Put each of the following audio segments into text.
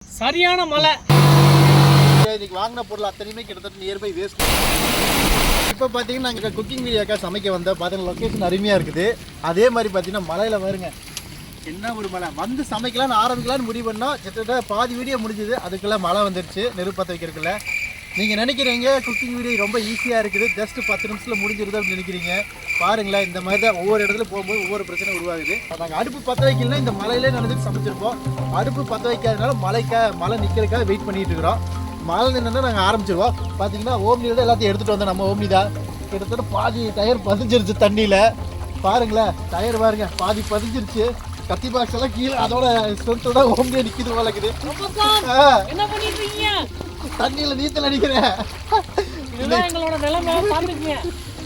சரியான மழை. இன்னைக்கு வாங்கின பொருள் அத்தனையுமே கிட்டத்தட்ட நியர்பை வேஸ்ட். இப்போ பார்த்தீங்கன்னா நாங்கள் குக்கிங் வீடியோக்கா சமைக்க வந்தோம். பார்த்தீங்கன்னா லொக்கேஷன் அருமையாக இருக்குது. அதே மாதிரி பார்த்தீங்கன்னா மலையில் வருங்க, என்ன ஒரு மழை. வந்து சமைக்கலான்னு ஆரம்பிக்கலான்னு முடிவு பண்ணோம். கிட்டத்தட்ட பாதி வீடியோ முடிஞ்சுது, அதுக்குள்ளே மழை வந்துடுச்சு. நெருப்பத்தை வைக்கிறதுக்குள்ள நீங்கள் நினைக்கிறீங்க குக்கிங் வீடியோ ரொம்ப ஈஸியாக இருக்குது, ஜஸ்ட் 10 நிமிஷத்தில் முடிஞ்சிருது அப்படின்னு நினைக்கிறீங்க. பாருங்களேன், இந்த மாதிரி தான் ஒவ்வொரு இடத்துல போகும்போது ஒவ்வொரு பிரச்சனை உருவாகுது. நாங்கள் அடுப்பு பற்ற வைக்கலன்னா இந்த மலையிலே நடந்துட்டு சமைச்சிருப்போம். அடுப்பு பற்ற வைக்காதனால மழை நிற்கிறதுக்காக வெயிட் பண்ணிட்டு இருக்கிறோம். மழை நின்று நாங்கள் ஆரம்பிச்சிருவோம். பார்த்தீங்கன்னா ஓம்னியில் தான் எல்லாத்தையும் எடுத்துகிட்டு வந்தோம். நம்ம ஓம்னி தான் கிட்டத்தட்ட பாதி டயர் பதிஞ்சிருச்சு தண்ணியில். பாருங்களேன், டயர் பாருங்க பாதி பதிஞ்சிருச்சு. கத்தி பாக்ஸ் எல்லாம் கீழே அதோட சொத்தோட ஓம்னியே நிற்கிது போல இருக்குது. என்ன பண்ணிட்டு இருக்கீங்க? தண்ணியில் நீச்சல் அடிக்கிறேன். இதுதான் எங்களோட நிலைமை. பார்த்துக்கீங்க,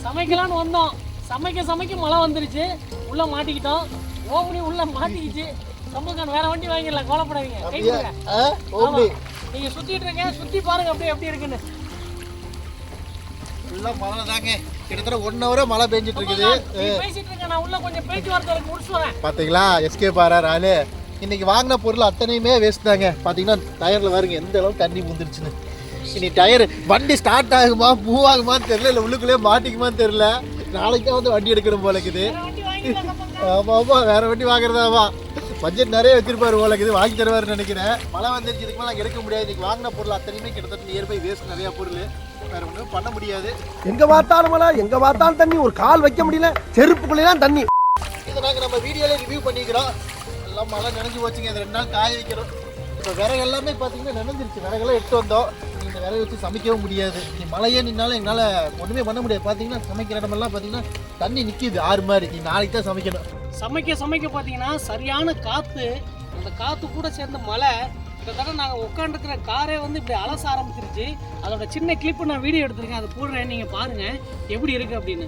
சமைக்கலான்னு வந்தோம். சமைக்க மழை வந்துருச்சு. உள்ள மாட்டிக்கிட்டோம். ஓம்னி உள்ள மாட்டிக்கிச்சு. சம்பக்கான் வேற வண்டி வாங்கிடலாம், கோலப்படாதீங்க. நீங்க சுத்திட்டு இருக்க, சுத்தி பாருங்க அப்படியே எப்படி இருக்குன்னு. ஃபுல்லாக மழை தாங்க. கிட்டத்தட்ட 1 ஹவரா மழை பெஞ்சிட்டு இருக்குது. பேசிட்டு இருக்கேன், நான் உள்ள கொஞ்சம் பேச்சுவார்த்தை முடிச்சு வரேன். பார்த்தீங்களா, எஸ்கேப் ஆறாரு ஆளு. இன்னைக்கு வாங்கின பொருள் அத்தனையுமே வேஸ்ட் தாங்க. பார்த்தீங்கன்னா டயரில் பாருங்க எந்த அளவுக்கு தண்ணி முந்துருச்சுன்னு. இனி டயர் வண்டி ஸ்டார்ட் ஆகுமா மூவ் ஆகுமான்னு தெரியல, இல்லை உள்ளுக்குள்ளேயே மாட்டிக்குமான்னு தெரியல. நாளைக்கு தான் வந்து வண்டி எடுக்கணும் போல இருக்குது. ஆமாம், வேற வண்டி வாங்குறதாவா? பட்ஜெட் நிறைய வச்சிருப்பாரு போல இருக்குது, வாங்கி தருவாருன்னு நினைக்கிறேன். மழை வந்துருச்சு, இதுக்கு மேலே நாங்கள் எடுக்க முடியாது. இன்னைக்கு வாங்கின பொருள் அத்தனையுமே கிட்டத்தட்ட நியர்பை வேஸ்ட். நிறையா பொருள் வேற ஒன்றும் பண்ண முடியாது. எங்க பார்த்தாலும் மழை, எங்க பார்த்தாலும் தண்ணி, ஒரு கால் வைக்க முடியல, செருப்புக்குள்ளேதான் தண்ணி. இதை நாங்கள் நம்ம வீடியோல ரிவ்யூ பண்ணிக்கிறோம். எல்லாம் மழை நினைஞ்சு போச்சுங்க. இது 2 நாள் காய வைக்கிறோம். இப்போ விறகு எல்லாமே பார்த்தீங்கன்னா நினைஞ்சிருச்சு. விறகெல்லாம் எடுத்து வந்தோம். இந்த விறகு வச்சு சமைக்கவும் முடியாது. நீ மழையே நின்னாலும் எங்களால் ஒன்றுமே பண்ண முடியாது. பார்த்தீங்கன்னா சமைக்கிற இடமெல்லாம் பார்த்தீங்கன்னா தண்ணி நிற்கிது ஆறு மாதிரி. நீ நாளைக்கு தான் சமைக்கணும். சமைக்க பார்த்தீங்கன்னா சரியான காற்று. அந்த காற்று கூட சேர்ந்த மழை. கிட்டத்தட்ட நாங்கள் உட்காந்துருக்கிற காரே வந்து இப்படி அலச ஆரம்பிச்சிருச்சு. அதோட சின்ன கிளிப்பு நான் வீடியோ எடுத்திருக்கேன், அதை போடுறேன், நீங்கள் பாருங்கள் எப்படி இருக்குது அப்படின்னு.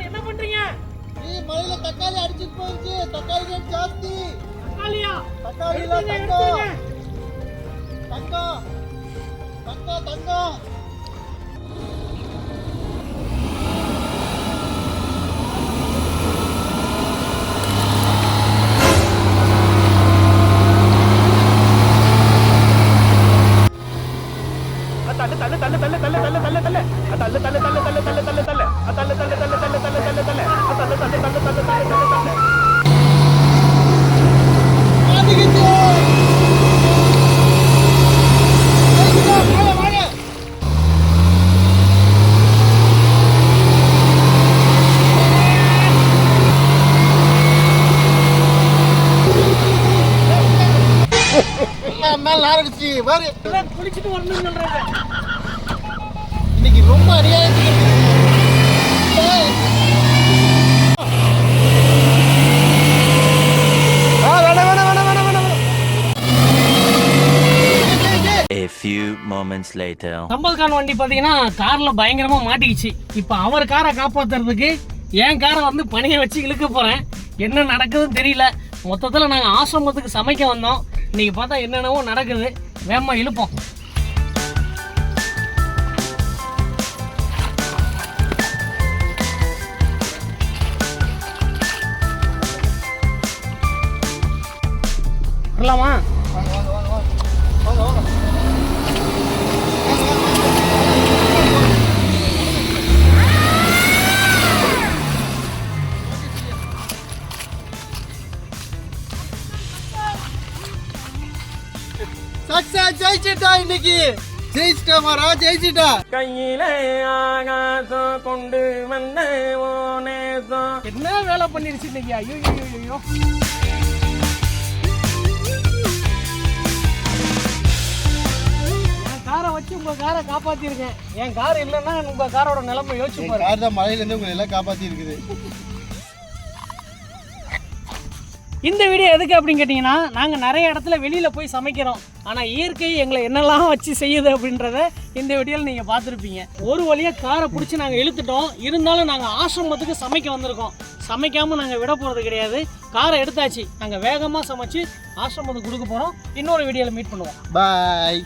என்ன பண்றீங்க? மழையில தக்காளி அடிச்சுட்டு போயிருச்சு. தக்காளி ரேட் ஜாஸ்தி. தக்காளியா? தக்காளில தங்கம். குளிச்சுட்டு வரணும்னு சொல்றாங்க. இன்னைக்கு ரொம்ப அநியாயம். A few moments later. சம்பல்கான் வண்டி பாத்தீங்கன்னா கார்ல பயங்கரமா மாட்டிக்கிச்சு. இப்ப அவர் காரை காப்பாத்துறதுக்கு என் காரை வந்து பணியை வச்சு இழுக்க போறேன். என்ன நடக்குதுன்னு தெரியல. மொத்தத்துல நாங்க ஆசிரமத்துக்கு சமைக்க வந்தோம். இன்னைக்கு பார்த்தா என்னென்னவோ நடக்குது. வேகமா இழுப்போம். வரலாமா? ஜெயிச்சிட்டா, இன்னைக்கு ஜெயிச்சிட்டா மாரா, ஜெயிச்சிட்டா. கையிலே ஆகாசம் கொண்டு வந்த ஓனேசம். என்ன வேலை பண்ணிருச்சு இன்னைக்கு? ஐயோ, காரை வச்சு உங்க காரை காப்பாத்திருக்கேன். என் கார் இல்லைன்னா உங்க காரோட நிலைமை யோசிச்சு பாருங்க. கார் தான் மழையில இருந்து உங்களை எல்லாம் காப்பாத்தி இருக்குது. இந்த வீடியோ எதுக்கு அப்படின்னு கேட்டிங்கன்னா, நாங்கள் நிறைய இடத்துல வெளியில் போய் சமைக்கிறோம், ஆனால் இயற்கை எங்களை என்னெல்லாம் வச்சு செய்யுது அப்படின்றத இந்த வீடியோவில் நீங்கள் பார்த்துருப்பீங்க. ஒரு வழியாக காரை பிடிச்சி நாங்கள் இழுத்துட்டோம். இருந்தாலும் நாங்கள் ஆசிரமத்துக்கு சமைக்க வந்திருக்கோம். சமைக்காமல் நாங்கள் விட போகிறது கிடையாது. காரை எடுத்தாச்சு. நாங்கள் வேகமாக சமைச்சு ஆசிரமத்துக்கு கொடுக்க போகிறோம். இன்னொரு வீடியோவில் மீட் பண்ணுவோம். பாய்.